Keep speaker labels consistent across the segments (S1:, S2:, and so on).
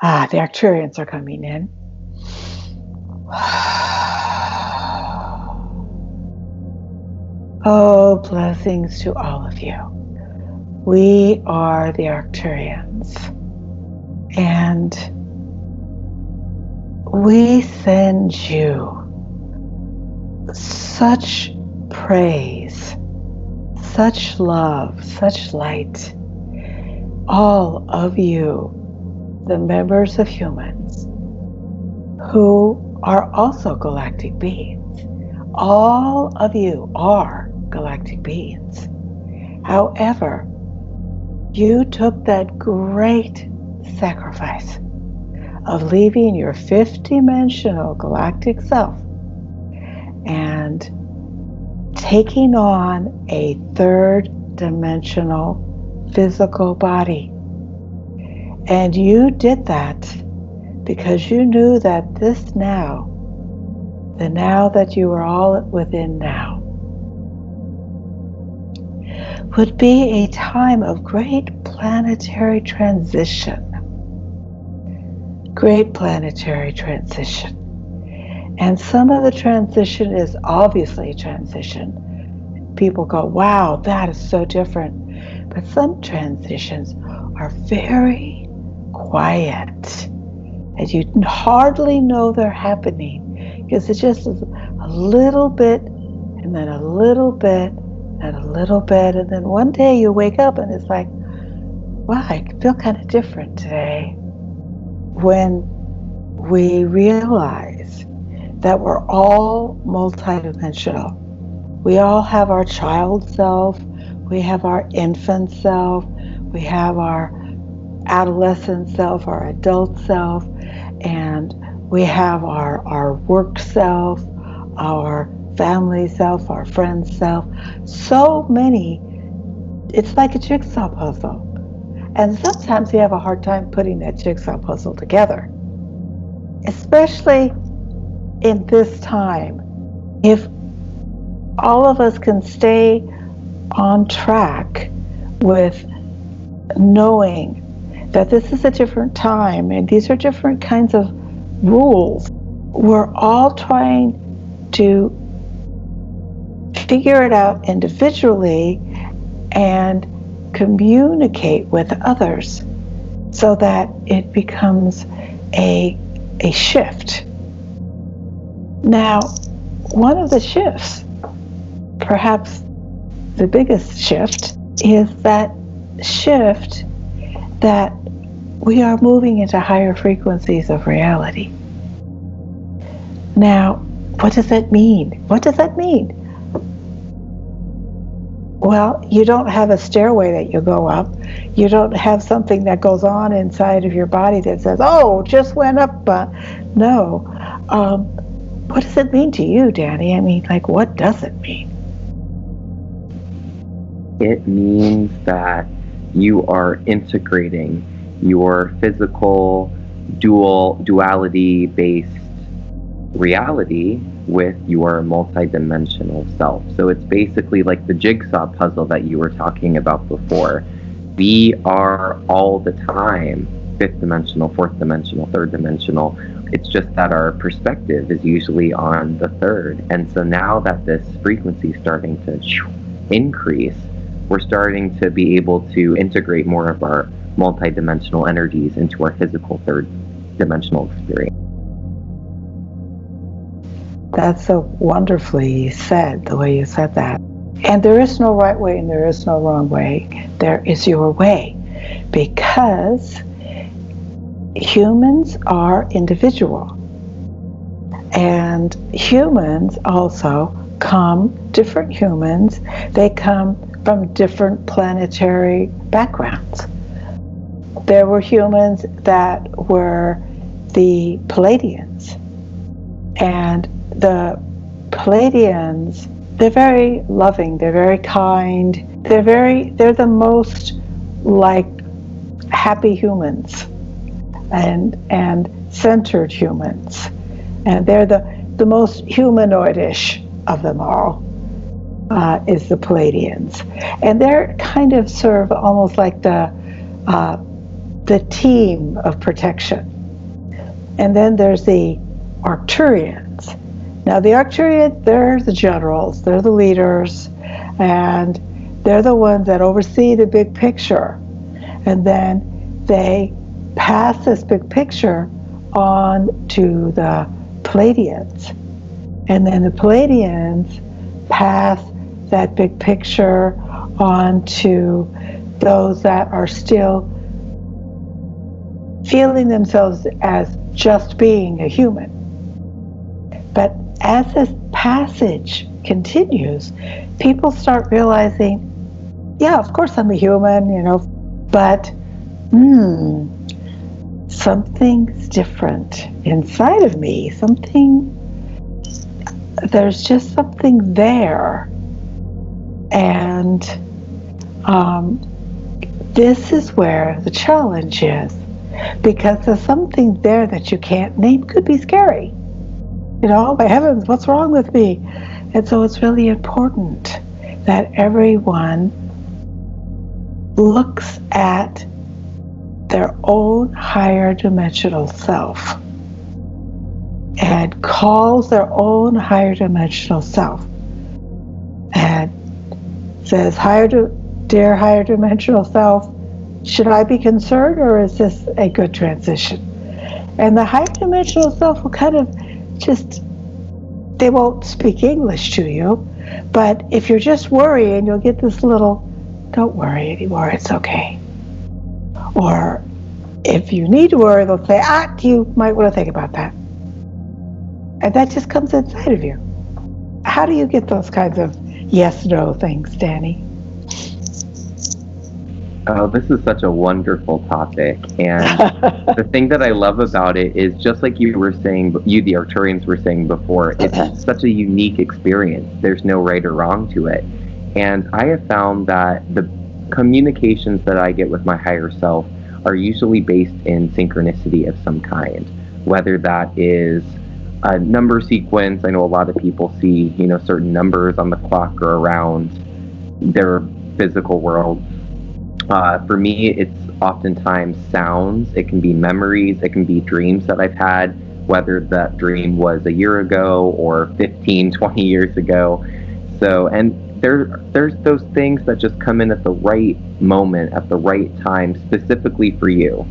S1: The Arcturians are coming in. Oh, blessings to all of you. We are the Arcturians, and we send you such praise, such love, such light. All of you, the members of humans, who are also galactic beings. All of you are galactic beings. However, you took that great sacrifice of leaving your fifth-dimensional galactic self and taking on a third-dimensional physical body. And you did that because you knew that this now, the now that you are all within now, would be a time of great planetary transition. Great planetary transition. And some of the transition is obviously transition. People go, wow, that is so different. But some transitions are very quiet. And you hardly know they're happening because it just is a little bit and then a little bit and a little bit, and then one day you wake up and it's like, wow, I feel kind of different today. When we realize that we're all multidimensional. We all have our child self, we have our infant self, we have our adolescent self, our adult self, and we have our work self, our family self, our friend self. So many, it's like a jigsaw puzzle. And sometimes we have a hard time putting that jigsaw puzzle together. Especially in this time. If all of us can stay on track with knowing that this is a different time and these are different kinds of rules, we're all trying to figure it out individually and communicate with others so that it becomes a shift. Now, one of the shifts, perhaps the biggest shift, is that shift that we are moving into higher frequencies of reality. Now, what does that mean? What does that mean? Well, you don't have a stairway that you go up. You don't have something that goes on inside of your body that says, oh, just went up. No. What does it mean to you, Danny? I mean, like, what does it mean?
S2: It means that you are integrating your physical duality-based reality with your multidimensional self. So it's basically like the jigsaw puzzle that you were talking about before. We are all the time fifth dimensional, fourth dimensional, third dimensional. It's just that our perspective is usually on the third. And so now that this frequency is starting to increase, we're starting to be able to integrate more of our multidimensional energies into our physical third dimensional experience.
S1: That's so wonderfully said, the way you said that. And there is no right way and there is no wrong way. There is your way. Because humans are individual. And humans also different humans, they come from different planetary backgrounds. There were humans that were the Pleiadians. And the Pleiadians, they're very loving, they're very kind, they're the most like happy humans and centered humans. And they're the most humanoidish of them all, is the Pleiadians. And they're kind of serve almost like the team of protection. And then there's the Arcturians. Now the Arcturians, they're the generals, they're the leaders, and they're the ones that oversee the big picture. And then they pass this big picture on to the Pleiadians. And then the Pleiadians pass that big picture on to those that are still feeling themselves as just being a human. But as this passage continues, people start realizing, yeah, of course I'm a human, but something's different inside of me. There's just something there. And this is where the challenge is, because there's something there that you can't name. Could be scary. My heavens, what's wrong with me? And so it's really important that everyone looks at their own higher dimensional self and calls their own higher dimensional self and says, dear higher dimensional self, should I be concerned, or is this a good transition? And the higher dimensional self will kind of they won't speak English to you, but if you're just worrying, you'll get this little, don't worry anymore, it's okay. Or if you need to worry, they'll say, you might want to think about that. And that just comes inside of you. How do you get those kinds of yes-no things, Danny?
S2: Oh, this is such a wonderful topic. And the thing that I love about it is, just like you were saying, the Arcturians were saying before, it's such a unique experience. There's no right or wrong to it. And I have found that the communications that I get with my higher self are usually based in synchronicity of some kind, whether that is a number sequence. I know a lot of people see, certain numbers on the clock or around their physical world. For me, it's oftentimes sounds. It can be memories. It can be dreams that I've had, whether that dream was a year ago or 15, 20 years ago. So, and there's those things that just come in at the right moment, at the right time, specifically for you.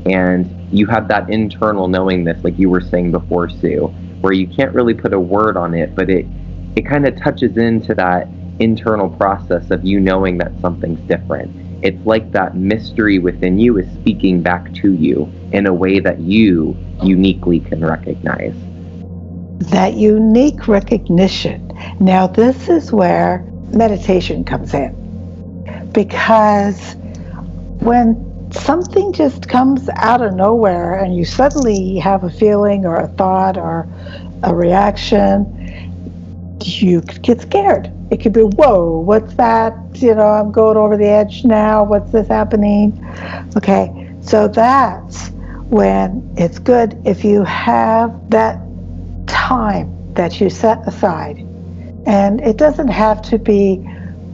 S2: And you have that internal knowingness, like you were saying before, Sue, where you can't really put a word on it, but it kind of touches into that internal process of you knowing that something's different. It's like that mystery within you is speaking back to you in a way that you uniquely can recognize.
S1: That unique recognition. Now, this is where meditation comes in. Because when something just comes out of nowhere and you suddenly have a feeling or a thought or a reaction, you could get scared. It could be, whoa, what's that? I'm going over the edge now. What's this happening? Okay, so that's when it's good if you have that time that you set aside. And it doesn't have to be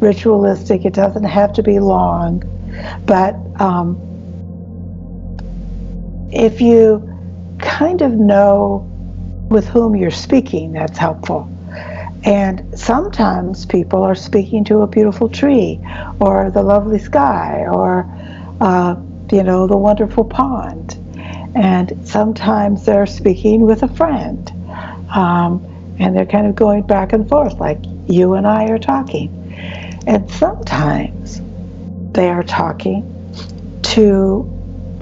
S1: ritualistic. It doesn't have to be long. But if you kind of know with whom you're speaking, that's helpful. And sometimes people are speaking to a beautiful tree, or the lovely sky, or the wonderful pond. And sometimes they're speaking with a friend, and they're kind of going back and forth like you and I are talking. And sometimes they are talking to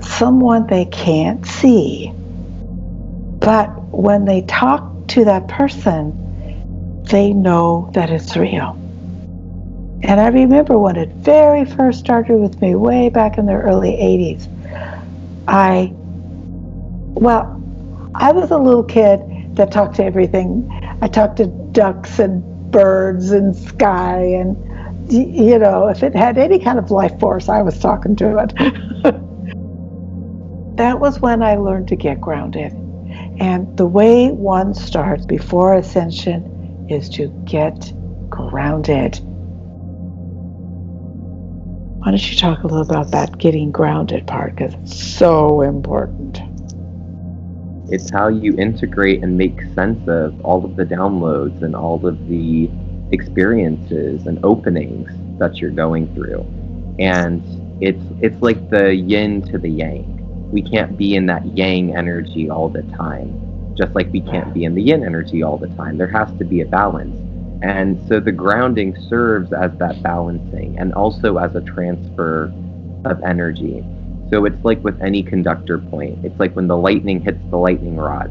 S1: someone they can't see. But when they talk to that person, they know that it's real. And I remember when it very first started with me way back in the early 80s. I was a little kid that talked to everything. I talked to ducks and birds and sky, and if it had any kind of life force, I was talking to it. That was when I learned to get grounded. And the way one starts before ascension is to get grounded. Why don't you talk a little about that getting grounded part, because it's so important.
S2: It's how you integrate and make sense of all of the downloads and all of the experiences and openings that you're going through. And it's like the yin to the yang. We can't be in that yang energy all the time, just like we can't be in the yin energy all the time. There has to be a balance. And so the grounding serves as that balancing and also as a transfer of energy. So it's like with any conductor point. It's like when the lightning hits the lightning rod.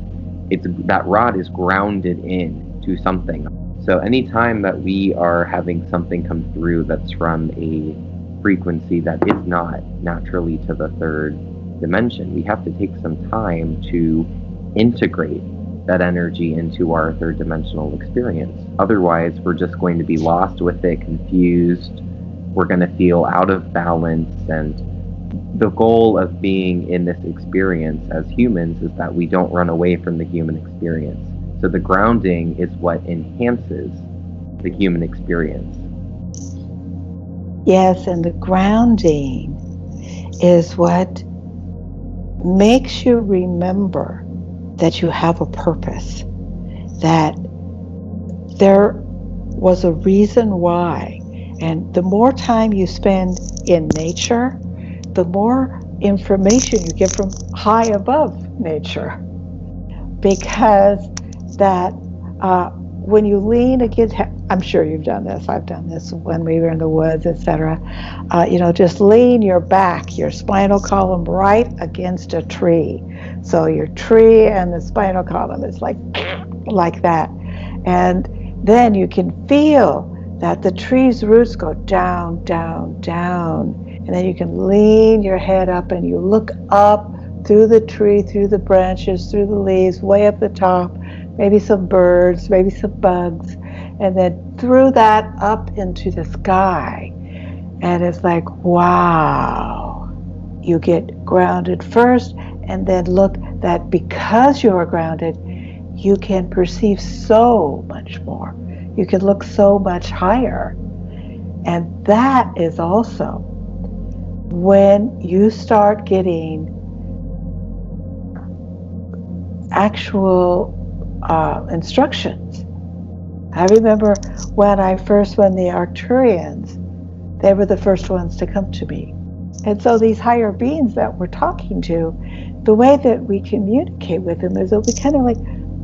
S2: That rod is grounded in to something. So anytime that we are having something come through that's from a frequency that is not naturally to the third dimension, we have to take some time to integrate that energy into our third dimensional experience. Otherwise, we're just going to be lost with it, confused. We're going to feel out of balance. And the goal of being in this experience as humans is that we don't run away from the human experience. So the grounding is what enhances the human experience.
S1: Yes, and the grounding is what makes you remember that you have a purpose, that there was a reason why. And the more time you spend in nature, the more information you get from high above nature. Because that when you lean against, I'm sure you've done this, I've done this when we were in the woods, etc. Just lean your back, your spinal column right against a tree. So your tree and the spinal column is like that. And then you can feel that the tree's roots go down, down, down. And then you can lean your head up and you look up through the tree, through the branches, through the leaves, way up the top, maybe some birds, maybe some bugs, and then through that up into the sky. And it's like, wow, you get grounded first, and then look that because you are grounded, you can perceive so much more. You can look so much higher. And that is also when you start getting actual instructions. I remember when the Arcturians, they were the first ones to come to me. And so these higher beings that we're talking to, the way that we communicate with them is that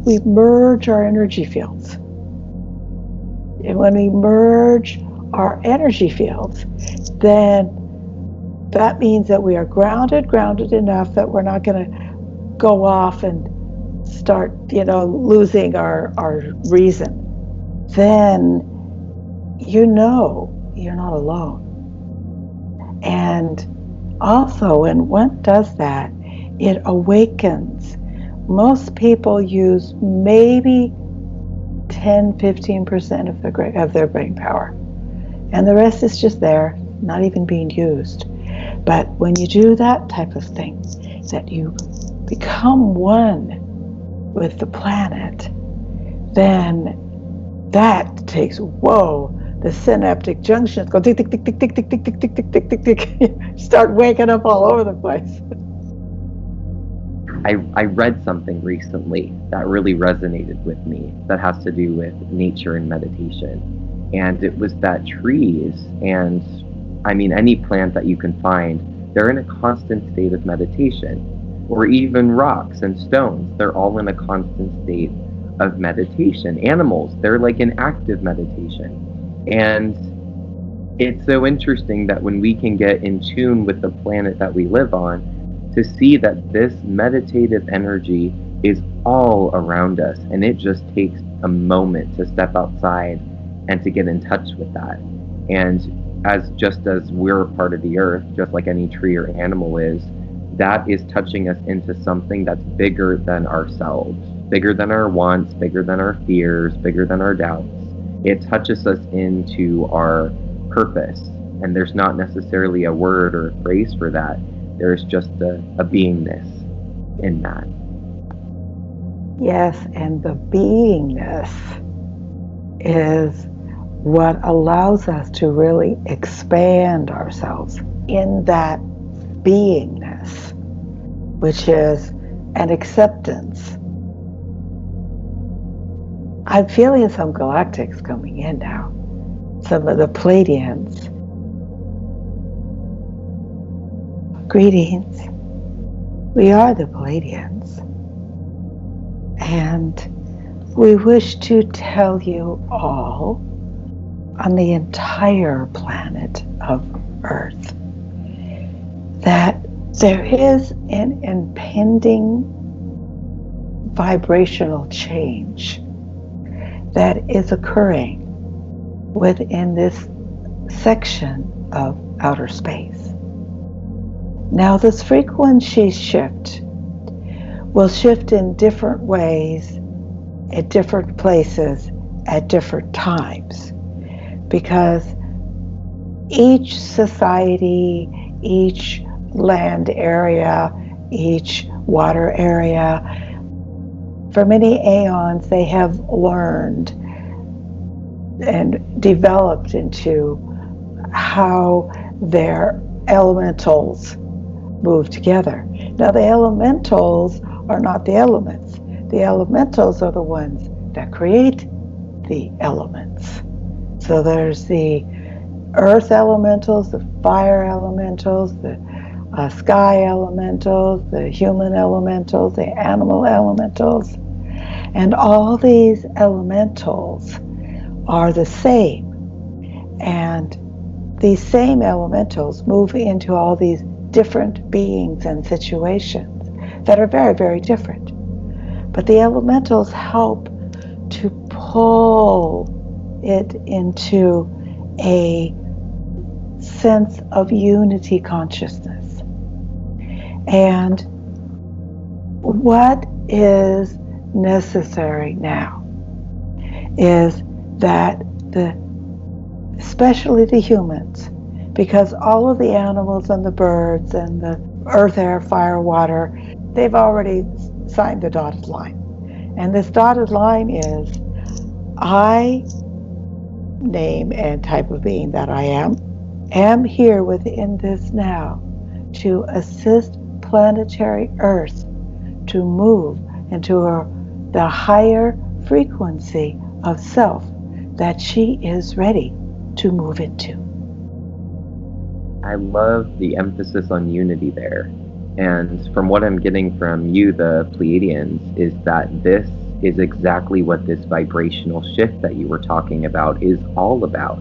S1: we merge our energy fields. And when we merge our energy fields, then that means that we are grounded enough that we're not going to go off and start, losing our reason. Then you're not alone. And also, when one does that, it awakens. Most people use maybe 10-15% of their brain power, and the rest is just there, not even being used. But when you do that type of thing, that you become one with the planet, then that takes, the synaptic junctions go tick, tick, tick, tick, tick, tick, tick, tick, tick, tick, tick, tick, tick. Start waking up all over the place.
S2: I read something recently that really resonated with me that has to do with nature and meditation. And it was that trees and, any plant that you can find, they're in a constant state of meditation. Or even rocks and stones, they're all in a constant state of meditation. Animals, they're like in active meditation. And it's so interesting that when we can get in tune with the planet that we live on, to see that this meditative energy is all around us, and it just takes a moment to step outside and to get in touch with that. And just as we're a part of the earth, just like any tree or animal is, that is touching us into something that's bigger than ourselves, bigger than our wants, bigger than our fears, bigger than our doubts. It touches us into our purpose, and there's not necessarily a word or a phrase for that. There's just a beingness in that.
S1: Yes, and the beingness is what allows us to really expand ourselves in that beingness, which is and acceptance. I'm feeling some galactics coming in now. Some of the Pleiadians. Greetings. We are the Pleiadians. And we wish to tell you all on the entire planet of Earth that there is an impending vibrational change that is occurring within this section of outer space. Now, this frequency shift will shift in different ways at different places at different times, because each society, each land area, each water area, for many aeons they have learned and developed into how their elementals move together. Now, the elementals are not the elements. The elementals are the ones that create the elements. So there's the earth elementals, the fire elementals, the sky elementals, the human elementals, the animal elementals. And all these elementals are the same. And these same elementals move into all these different beings and situations that are very, very different. But the elementals help to pull it into a sense of unity consciousness. And what is necessary now is that especially the humans, because all of the animals and the birds and the earth, air, fire, water, they've already signed the dotted line. And this dotted line is, I, name and type of being that I am here within this now to assist planetary Earth to move into the higher frequency of self that she is ready to move into.
S2: I love the emphasis on unity there. And from what I'm getting from you, the Pleiadians, is that this is exactly what this vibrational shift that you were talking about is all about.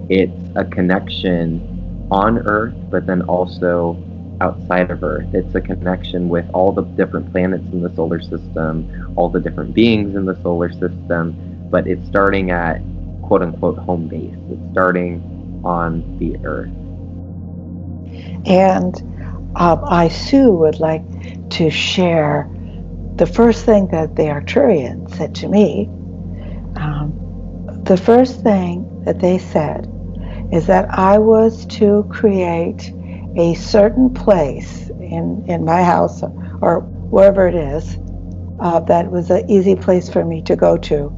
S2: It's a connection on Earth, but then also outside of Earth. It's a connection with all the different planets in the solar system, all the different beings in the solar system, but it's starting at quote-unquote home base. It's starting on the Earth.
S1: And I, Sue, would like to share the first thing that the Arcturians said to me. The first thing that they said is that I was to create a certain place in my house or wherever it is that was an easy place for me to go to.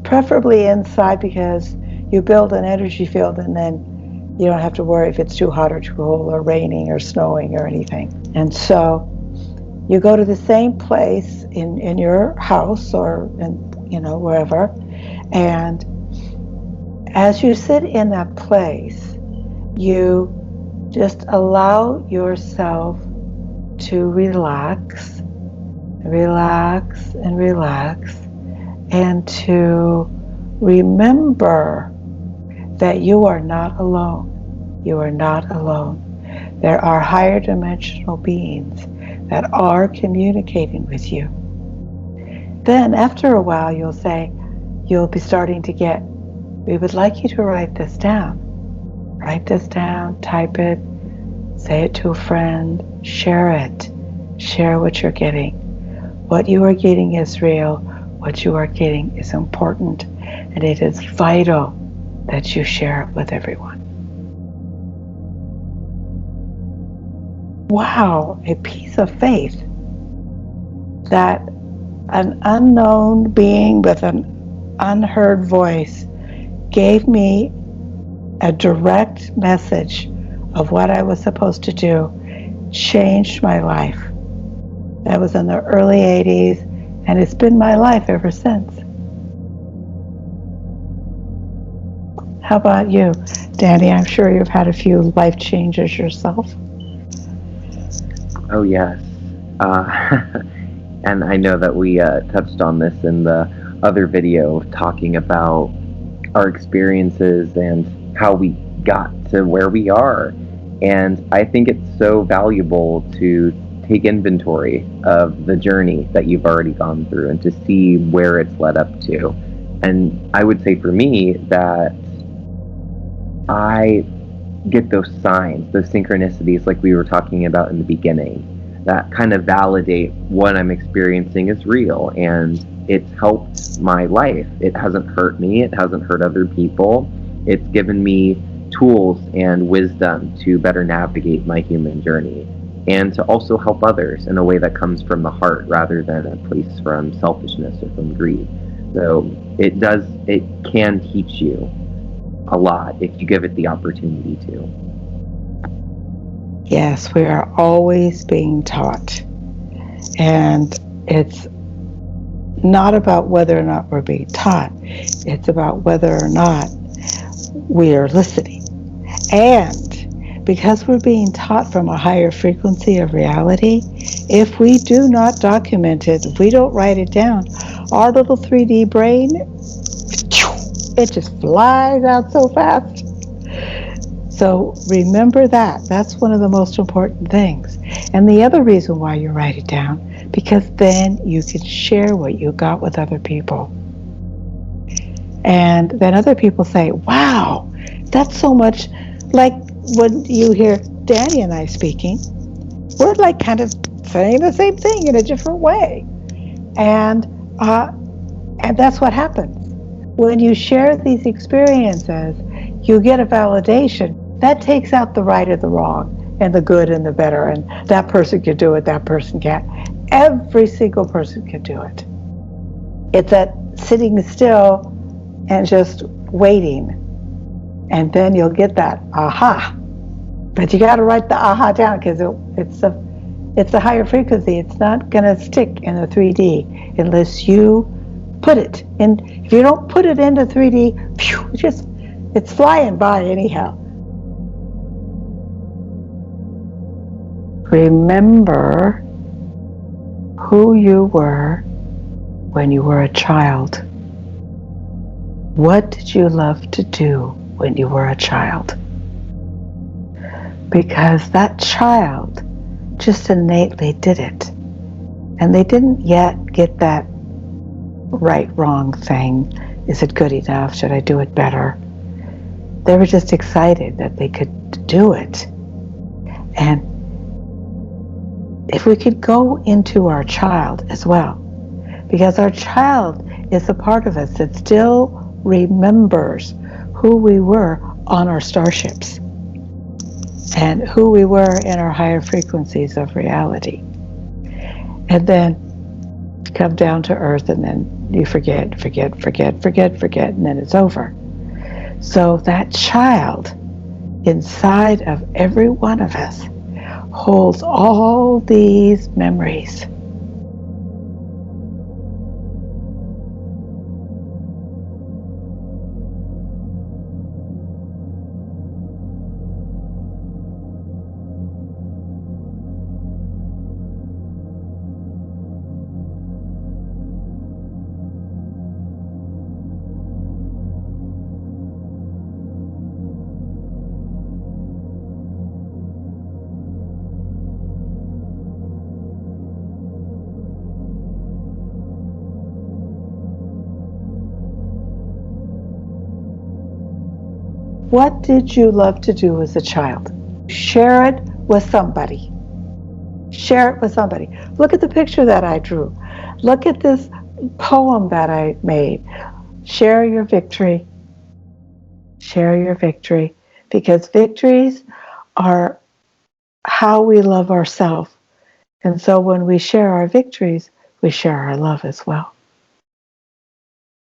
S1: Preferably inside, because you build an energy field and then you don't have to worry if it's too hot or too cold or raining or snowing or anything. And so you go to the same place in your house or wherever, and as you sit in that place, you just allow yourself to relax and to remember that you are not alone. You are not alone. There are higher dimensional beings that are communicating with you. Then after a while you'll be starting to get, we would like you to write this down. Write this down, type it, say it to a friend, share it. Share what you're getting. What you are getting is real. What you are getting is important. And it is vital that you share it with everyone. Wow, a piece of faith that an unknown being with an unheard voice gave me a direct message of what I was supposed to do, changed my life. That was in the early 80s, and it's been my life ever since. How about you, Danny? I'm sure you've had a few life changes yourself.
S2: Oh, yes. And I know that we touched on this in the other video, talking about our experiences and how we got to where we are. And I think it's so valuable to take inventory of the journey that you've already gone through and to see where it's led up to. And I would say for me that I get those signs, those synchronicities like we were talking about in the beginning, that kind of validate what I'm experiencing is real, and it's helped my life. It hasn't hurt me, it hasn't hurt other people. It's given me tools and wisdom to better navigate my human journey, and to also help others in a way that comes from the heart rather than a place from selfishness or from greed. So it can teach you a lot if you give it the opportunity to.
S1: Yes, we are always being taught. And it's not about whether or not we're being taught. It's about whether or not we are listening. And because we're being taught from a higher frequency of reality, if we do not document it, if we don't write it down, our little 3D brain, it just flies out so fast. So remember that. That's one of the most important things. And the other reason why you write it down, because then you can share what you got with other people. And then other people say, wow, that's so much like when you hear Danny and I speaking, we're like kind of saying the same thing in a different way. And that's what happens. When you share these experiences, you get a validation. That takes out the right or the wrong, and the good and the better, and that person can do it, that person can't. Every single person can do it. It's that sitting still and just waiting, and then you'll get that aha. But you got to write the aha down, because it's a higher frequency. It's not going to stick in the 3D unless you put it in. If you don't put it into 3D, it's flying by anyhow. Remember who you were when you were a child. What did you love to do when you were a child? Because that child just innately did it. And they didn't yet get that right, wrong thing. Is it good enough? Should I do it better? They were just excited that they could do it. And if we could go into our child as well, because our child is a part of us that still remembers who we were on our starships and who we were in our higher frequencies of reality. And then come down to earth, and then you forget, and then it's over. So that child inside of every one of us holds all these memories. What did you love to do as a child? Share it with somebody. Share it with somebody. Look at the picture that I drew. Look at this poem that I made. Share your victory. Share your victory. Because victories are how we love ourselves. And so when we share our victories, we share our love as well.